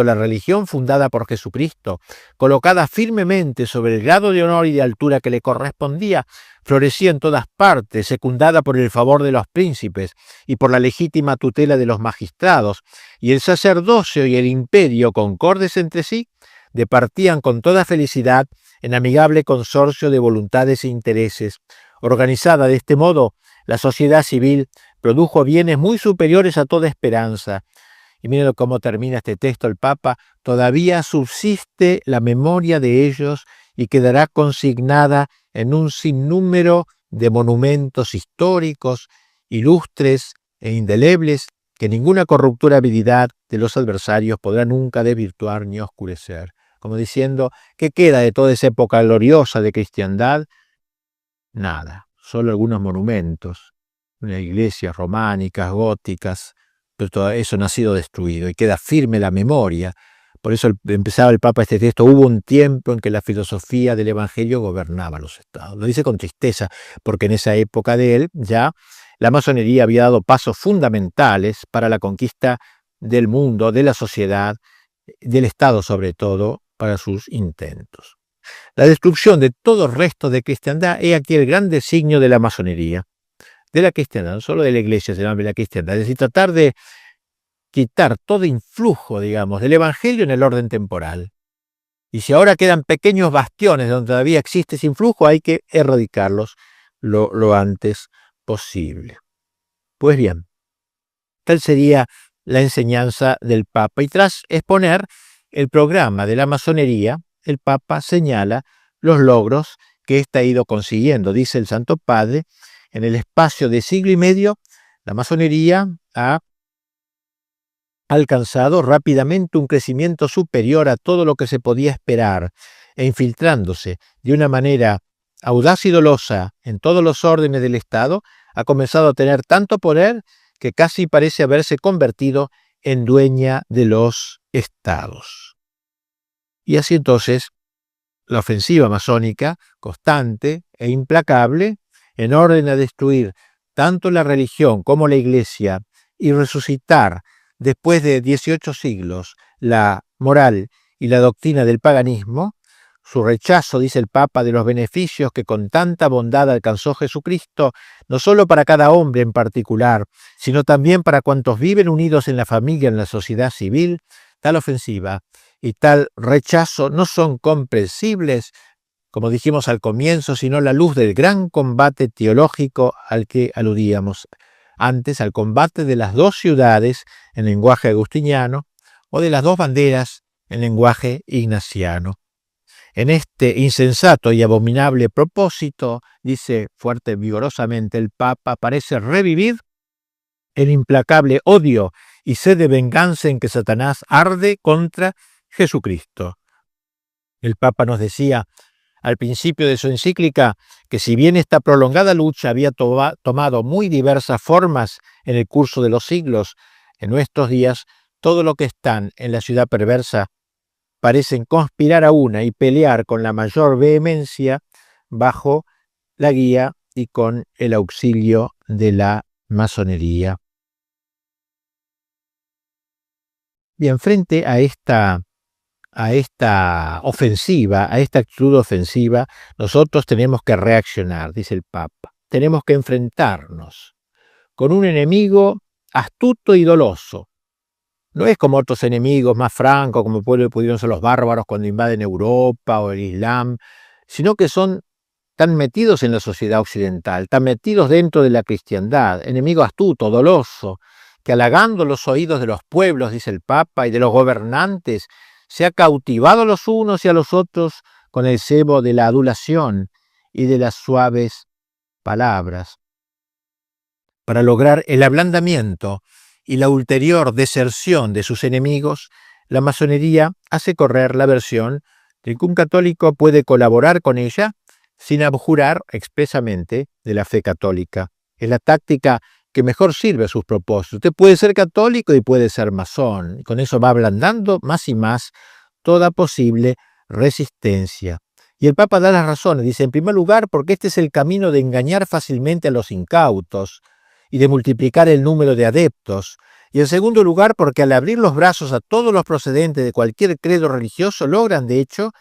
la religión fundada por Jesucristo, colocada firmemente sobre el grado de honor y de altura que le correspondía, florecía en todas partes, secundada por el favor de los príncipes y por la legítima tutela de los magistrados, y el sacerdocio y el imperio, concordes entre sí, departían con toda felicidad en amigable consorcio de voluntades e intereses. Organizada de este modo, la sociedad civil produjo bienes muy superiores a toda esperanza. Y miren cómo termina este texto el Papa: todavía subsiste la memoria de ellos y quedará consignada en un sinnúmero de monumentos históricos, ilustres e indelebles, que ninguna corruptibilidad de los adversarios podrá nunca desvirtuar ni oscurecer. Como diciendo, ¿qué queda de toda esa época gloriosa de cristiandad? Nada, solo algunos monumentos, unas iglesias románicas, góticas, pero todo eso no ha sido destruido y queda firme la memoria. Por eso empezaba el Papa este texto: hubo un tiempo en que la filosofía del Evangelio gobernaba los estados. Lo dice con tristeza, porque en esa época de él ya la masonería había dado pasos fundamentales para la conquista del mundo, de la sociedad, del Estado sobre todo, para sus intentos. La destrucción de todo resto de cristiandad es aquí el gran designio de la masonería, de la cristiandad, no solo de la iglesia, sino de la cristiandad. Es decir, tratar de quitar todo influjo, digamos, del Evangelio en el orden temporal. Y si ahora quedan pequeños bastiones donde todavía existe ese influjo, hay que erradicarlos lo antes posible. Pues bien, tal sería la enseñanza del Papa. Y tras exponer el programa de la masonería, el Papa señala los logros que ésta ha ido consiguiendo. Dice el Santo Padre: en el espacio de siglo y medio, la masonería ha alcanzado rápidamente un crecimiento superior a todo lo que se podía esperar, e infiltrándose de una manera audaz y dolosa en todos los órdenes del Estado, ha comenzado a tener tanto poder que casi parece haberse convertido en dueña de los estados. Y así entonces, la ofensiva masónica, constante e implacable, en orden a destruir tanto la religión como la Iglesia y resucitar, después de 18 siglos, la moral y la doctrina del paganismo, su rechazo, dice el Papa, de los beneficios que con tanta bondad alcanzó Jesucristo, no solo para cada hombre en particular, sino también para cuantos viven unidos en la familia, en la sociedad civil, tal ofensiva y tal rechazo no son comprensibles, como dijimos al comienzo, sino la luz del gran combate teológico al que aludíamos antes, al combate de las dos ciudades en lenguaje agustiniano o de las dos banderas en lenguaje ignaciano. En este insensato y abominable propósito, dice fuerte y vigorosamente el Papa, parece revivir el implacable odio y sed de venganza en que Satanás arde contra Jesucristo. El Papa nos decía al principio de su encíclica que si bien esta prolongada lucha había tomado muy diversas formas en el curso de los siglos, en nuestros días todo lo que están en la ciudad perversa parecen conspirar a una y pelear con la mayor vehemencia bajo la guía y con el auxilio de la masonería. Bien, frente a esta ofensiva, a esta actitud ofensiva, nosotros tenemos que reaccionar, dice el Papa. Tenemos que enfrentarnos con un enemigo astuto y doloso. No es como otros enemigos más francos, como pudieron ser los bárbaros cuando invaden Europa o el Islam, sino que son tan metidos en la sociedad occidental, tan metidos dentro de la cristiandad, enemigo astuto, doloso, que halagando los oídos de los pueblos, dice el Papa, y de los gobernantes, se ha cautivado a los unos y a los otros con el cebo de la adulación y de las suaves palabras. Para lograr el ablandamiento y la ulterior deserción de sus enemigos, la masonería hace correr la versión de que un católico puede colaborar con ella sin abjurar expresamente de la fe católica. Es la táctica que mejor sirve a sus propósitos. Usted puede ser católico y puede ser masón. Y con eso va ablandando más y más toda posible resistencia. Y el Papa da las razones. Dice, en primer lugar, porque este es el camino de engañar fácilmente a los incautos y de multiplicar el número de adeptos. Y en segundo lugar, porque al abrir los brazos a todos los procedentes de cualquier credo religioso, logran, de hecho,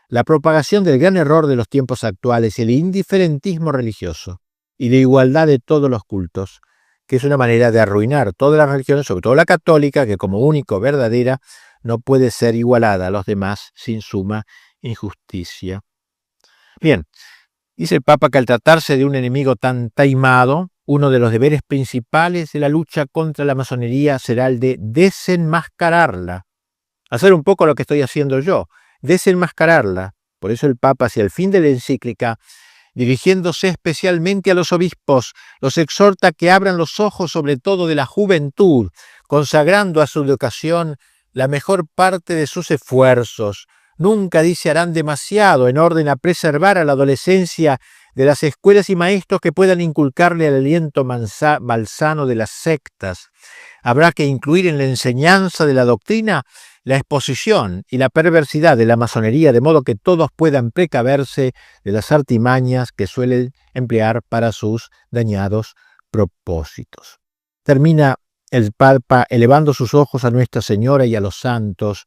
la propagación del gran error de los tiempos actuales, el indiferentismo religioso y la igualdad de todos los cultos, que es una manera de arruinar todas las religiones, sobre todo la católica, que como único verdadera no puede ser igualada a los demás sin suma injusticia. Bien, dice el Papa que al tratarse de un enemigo tan taimado, uno de los deberes principales de la lucha contra la masonería será el de desenmascararla. Hacer un poco lo que estoy haciendo yo, desenmascararla. Por eso el Papa, hacia el fin de la encíclica, dirigiéndose especialmente a los obispos, los exhorta a que abran los ojos sobre todo de la juventud, consagrando a su educación la mejor parte de sus esfuerzos. Nunca, dice, harán demasiado en orden a preservar a la adolescencia de las escuelas y maestros que puedan inculcarle el aliento malsano de las sectas. Habrá que incluir en la enseñanza de la doctrina la exposición y la perversidad de la masonería, de modo que todos puedan precaverse de las artimañas que suelen emplear para sus dañados propósitos. Termina el Papa elevando sus ojos a Nuestra Señora y a los santos.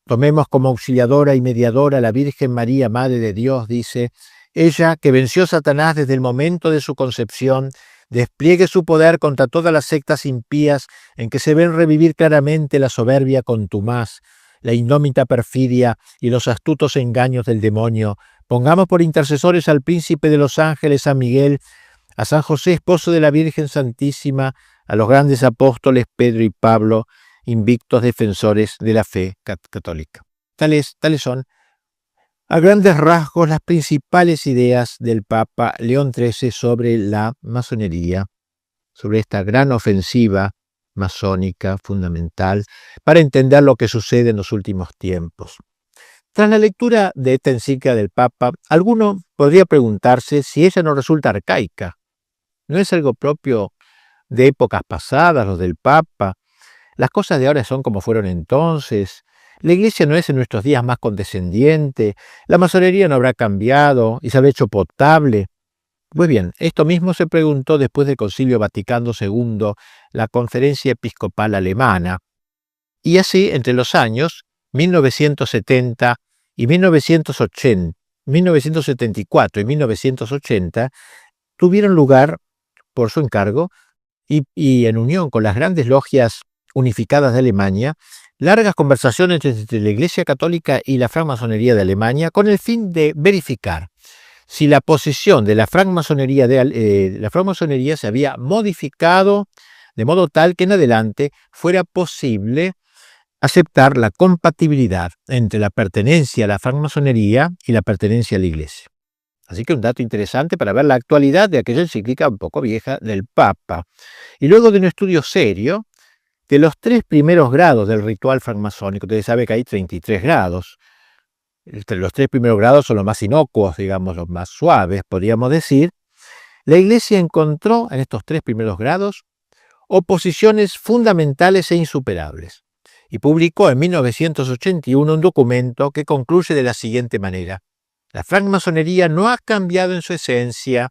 Tomemos como auxiliadora y mediadora a la Virgen María, Madre de Dios, dice, ella que venció a Satanás desde el momento de su concepción, despliegue su poder contra todas las sectas impías en que se ven revivir claramente la soberbia contumaz, la indómita perfidia y los astutos engaños del demonio. Pongamos por intercesores al príncipe de los ángeles, San Miguel, a San José, esposo de la Virgen Santísima, a los grandes apóstoles Pedro y Pablo, invictos defensores de la fe católica. Tales son, a grandes rasgos, las principales ideas del Papa León XIII sobre la masonería, sobre esta gran ofensiva masónica fundamental para entender lo que sucede en los últimos tiempos. Tras la lectura de esta encíclica del Papa, alguno podría preguntarse si ella no resulta arcaica. ¿No es algo propio de épocas pasadas, los del Papa? Las cosas de ahora son como fueron entonces. La Iglesia no es en nuestros días más condescendiente, la masonería no habrá cambiado y se habrá hecho potable. Pues bien, esto mismo se preguntó después del Concilio Vaticano II, la Conferencia Episcopal Alemana. Y así, entre los años 1970 y 1974 y 1980, tuvieron lugar, por su encargo, y en unión con las grandes logias unificadas de Alemania, largas conversaciones entre la Iglesia Católica y la francmasonería de Alemania con el fin de verificar si la posición de la francmasonería se había modificado de modo tal que en adelante fuera posible aceptar la compatibilidad entre la pertenencia a la francmasonería y la pertenencia a la Iglesia. Así que un dato interesante para ver la actualidad de aquella encíclica un poco vieja del Papa. Y luego de un estudio serio de los 3 primeros grados del ritual francmasónico, ustedes saben que hay 33 grados. Los 3 primeros grados son los más inocuos, digamos, los más suaves, podríamos decir. La Iglesia encontró en estos 3 primeros grados oposiciones fundamentales e insuperables y publicó en 1981 un documento que concluye de la siguiente manera. La francmasonería no ha cambiado en su esencia.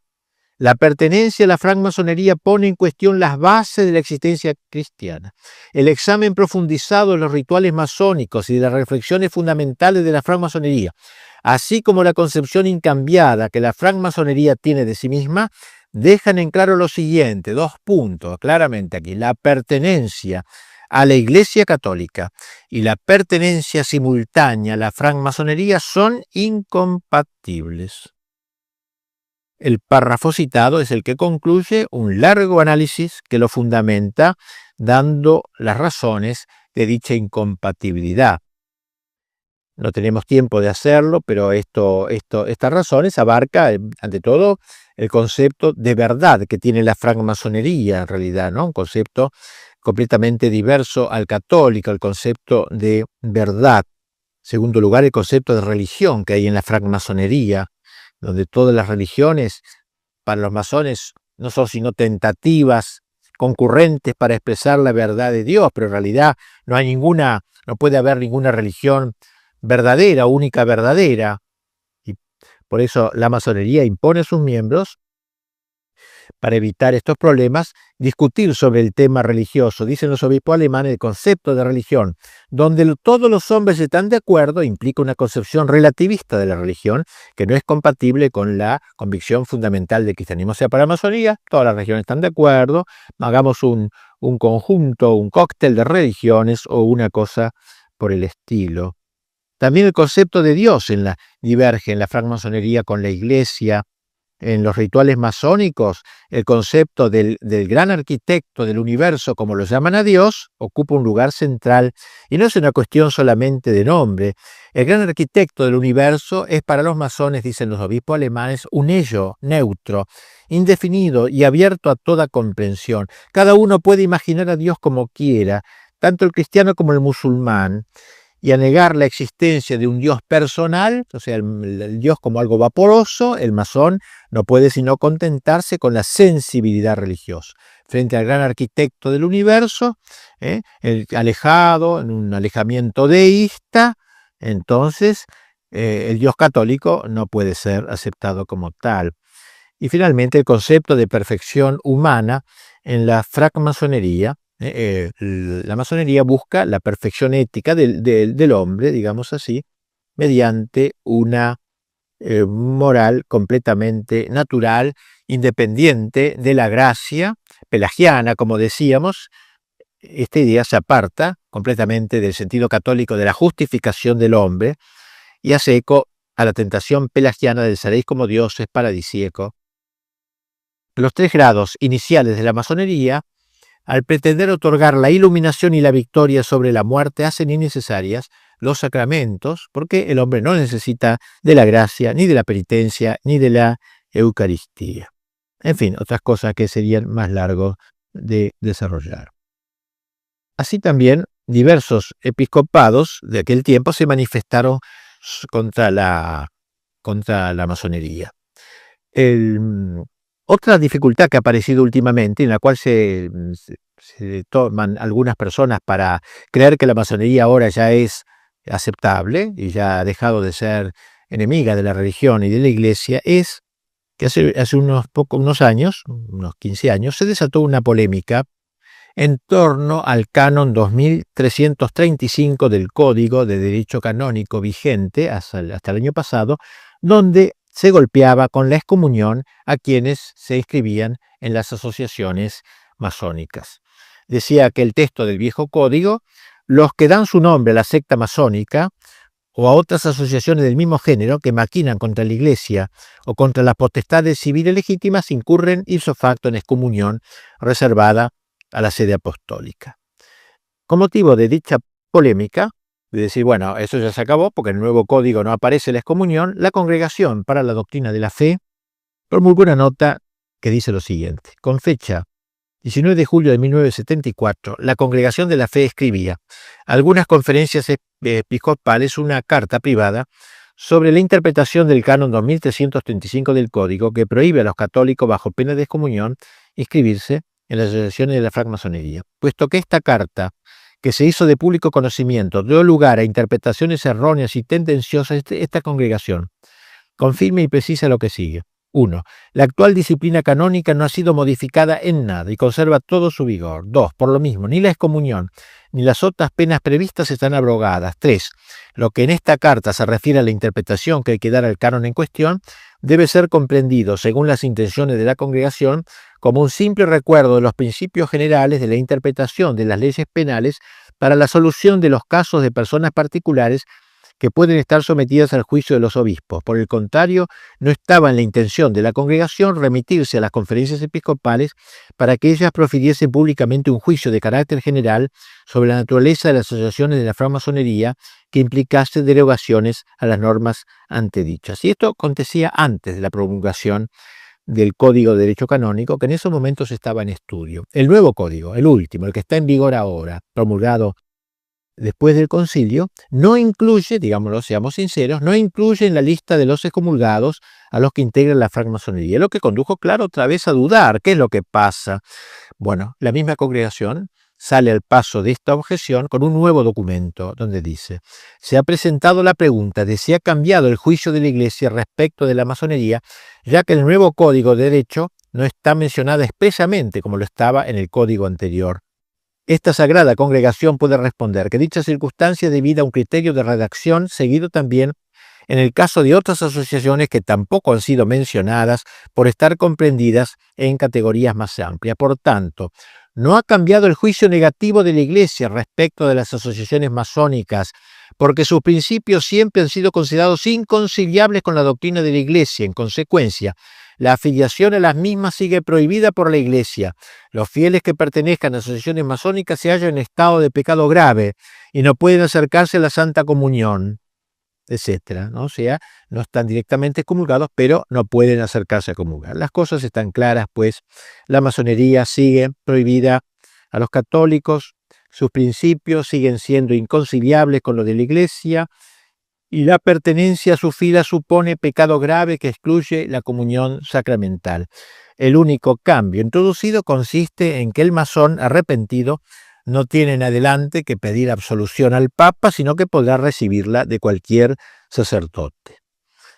La pertenencia a la francmasonería pone en cuestión las bases de la existencia cristiana. El examen profundizado de los rituales masónicos y de las reflexiones fundamentales de la francmasonería, así como la concepción incambiada que la francmasonería tiene de sí misma, dejan en claro lo siguiente, 2 puntos, claramente aquí. La pertenencia a la Iglesia Católica y la pertenencia simultánea a la francmasonería son incompatibles. El párrafo citado es el que concluye un largo análisis que lo fundamenta, dando las razones de dicha incompatibilidad. No tenemos tiempo de hacerlo, pero estas razones abarcan, ante todo, el concepto de verdad que tiene la francmasonería, en realidad, ¿no? Un concepto completamente diverso al católico, el concepto de verdad. En segundo lugar, el concepto de religión que hay en la francmasonería, donde todas las religiones, para los masones, no son sino tentativas concurrentes para expresar la verdad de Dios, pero en realidad no puede haber ninguna religión verdadera, única verdadera. Y por eso la masonería impone a sus miembros, para evitar estos problemas, discutir sobre el tema religioso. Dicen los obispos alemanes, el concepto de religión, donde todos los hombres están de acuerdo, implica una concepción relativista de la religión que no es compatible con la convicción fundamental del cristianismo. O sea, para la masonería, todas las religiones están de acuerdo, hagamos un conjunto, un cóctel de religiones o una cosa por el estilo. También el concepto de Dios diverge en la francmasonería con la Iglesia. En los rituales masónicos, el concepto del gran arquitecto del universo, como lo llaman a Dios, ocupa un lugar central y no es una cuestión solamente de nombre. El gran arquitecto del universo es para los masones, dicen los obispos alemanes, un ello neutro, indefinido y abierto a toda comprensión. Cada uno puede imaginar a Dios como quiera, tanto el cristiano como el musulmán, y a negar la existencia de un Dios personal, o sea, el Dios como algo vaporoso. El masón no puede sino contentarse con la sensibilidad religiosa. Frente al gran arquitecto del universo, el alejado, en un alejamiento deísta, entonces el Dios católico no puede ser aceptado como tal. Y finalmente el concepto de perfección humana en la francmasonería. La masonería busca la perfección ética del hombre, digamos así, mediante una moral completamente natural, independiente de la gracia pelagiana, como decíamos. Esta idea se aparta completamente del sentido católico de la justificación del hombre y hace eco a la tentación pelagiana del seréis como dioses paradisíaco. Los 3 grados iniciales de la masonería, al pretender otorgar la iluminación y la victoria sobre la muerte, hacen innecesarias los sacramentos, porque el hombre no necesita de la gracia, ni de la penitencia, ni de la Eucaristía. En fin, otras cosas que serían más largos de desarrollar. Así también, diversos episcopados de aquel tiempo se manifestaron contra la masonería. Otra dificultad que ha aparecido últimamente, en la cual se toman algunas personas para creer que la masonería ahora ya es aceptable y ya ha dejado de ser enemiga de la religión y de la Iglesia, es que hace unos años, unos 15 años, se desató una polémica en torno al canon 2335 del Código de Derecho Canónico vigente hasta el año pasado, donde se golpeaba con la excomunión a quienes se inscribían en las asociaciones masónicas. Decía que el texto del viejo código, los que dan su nombre a la secta masónica o a otras asociaciones del mismo género que maquinan contra la Iglesia o contra las potestades civiles legítimas, incurren ipso facto en excomunión reservada a la sede apostólica. Con motivo de dicha polémica, de decir, bueno, eso ya se acabó porque en el nuevo código no aparece la excomunión, la Congregación para la Doctrina de la Fe promulgó una nota que dice lo siguiente: con fecha 19 de julio de 1974, la Congregación de la Fe escribía algunas conferencias episcopales una carta privada sobre la interpretación del canon 2335 del Código, que prohíbe a los católicos bajo pena de excomunión inscribirse en las asociaciones de la francmasonería. Puesto que esta carta, que se hizo de público conocimiento, dio lugar a interpretaciones erróneas y tendenciosas, esta congregación confirma y precisa lo que sigue. 1. La actual disciplina canónica no ha sido modificada en nada y conserva todo su vigor. 2. Por lo mismo, ni la excomunión ni las otras penas previstas están abrogadas. 3. Lo que en esta carta se refiere a la interpretación que hay que dar al canon en cuestión debe ser comprendido, según las intenciones de la congregación, como un simple recuerdo de los principios generales de la interpretación de las leyes penales para la solución de los casos de personas particulares que pueden estar sometidas al juicio de los obispos. Por el contrario, no estaba en la intención de la congregación remitirse a las conferencias episcopales para que ellas profiriesen públicamente un juicio de carácter general sobre la naturaleza de las asociaciones de la francmasonería que implicase derogaciones a las normas antedichas. Y esto acontecía antes de la promulgación del Código de Derecho Canónico, que en esos momentos estaba en estudio. El nuevo código, el último, el que está en vigor ahora, promulgado después del concilio, no incluye, digámoslo, seamos sinceros, no incluye en la lista de los excomulgados a los que integran la francmasonería, lo que condujo, claro, otra vez a dudar. ¿Qué es lo que pasa? Bueno, la misma congregación sale al paso de esta objeción con un nuevo documento donde dice: se ha presentado la pregunta de si ha cambiado el juicio de la Iglesia respecto de la masonería, ya que el nuevo Código de Derecho no está mencionada expresamente como lo estaba en el código anterior. Esta sagrada congregación puede responder que dicha circunstancia es debida a un criterio de redacción seguido también en el caso de otras asociaciones que tampoco han sido mencionadas por estar comprendidas en categorías más amplias. Por tanto, no ha cambiado el juicio negativo de la Iglesia respecto de las asociaciones masónicas, porque sus principios siempre han sido considerados inconciliables con la doctrina de la Iglesia. En consecuencia, la afiliación a las mismas sigue prohibida por la Iglesia. Los fieles que pertenezcan a asociaciones masónicas se hallan en estado de pecado grave y no pueden acercarse a la Santa Comunión, etcétera, ¿no? O sea, no están directamente excomulgados, pero no pueden acercarse a comulgar. Las cosas están claras, pues la masonería sigue prohibida a los católicos, sus principios siguen siendo inconciliables con los de la Iglesia, y la pertenencia a su fila supone pecado grave que excluye la comunión sacramental. El único cambio introducido consiste en que el masón arrepentido no tiene en adelante que pedir absolución al Papa, sino que podrá recibirla de cualquier sacerdote.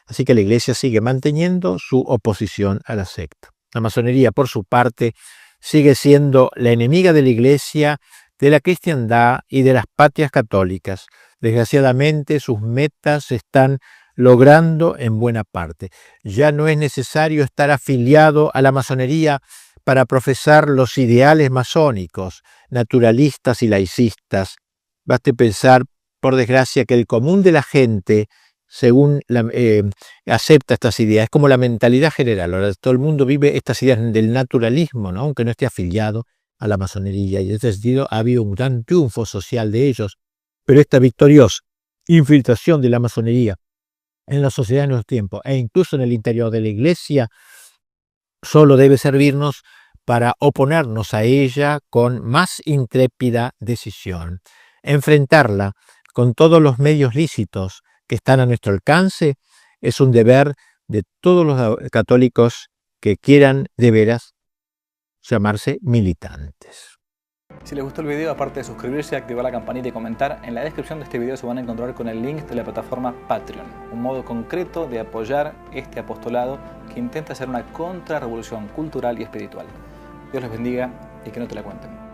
Así que la Iglesia sigue manteniendo su oposición a la secta. La masonería, por su parte, sigue siendo la enemiga de la Iglesia, de la cristiandad y de las patrias católicas. Desgraciadamente, sus metas se están logrando en buena parte. Ya no es necesario estar afiliado a la masonería para profesar los ideales masónicos, naturalistas y laicistas. Baste pensar, por desgracia, que el común de la gente, según acepta estas ideas, es como la mentalidad general. Ahora todo el mundo vive estas ideas del naturalismo, ¿no? Aunque no esté afiliado a la masonería, y en ese sentido ha habido un gran triunfo social de ellos. Pero esta victoriosa infiltración de la masonería en la sociedad de nuestro tiempo e incluso en el interior de la Iglesia solo debe servirnos para oponernos a ella con más intrépida decisión. Enfrentarla con todos los medios lícitos que están a nuestro alcance es un deber de todos los católicos que quieran de veras llamarse militantes. Si les gustó el video, aparte de suscribirse, activar la campanita y comentar, en la descripción de este video se van a encontrar con el link de la plataforma Patreon, un modo concreto de apoyar este apostolado que intenta hacer una contrarrevolución cultural y espiritual. Dios les bendiga y que no te la cuenten.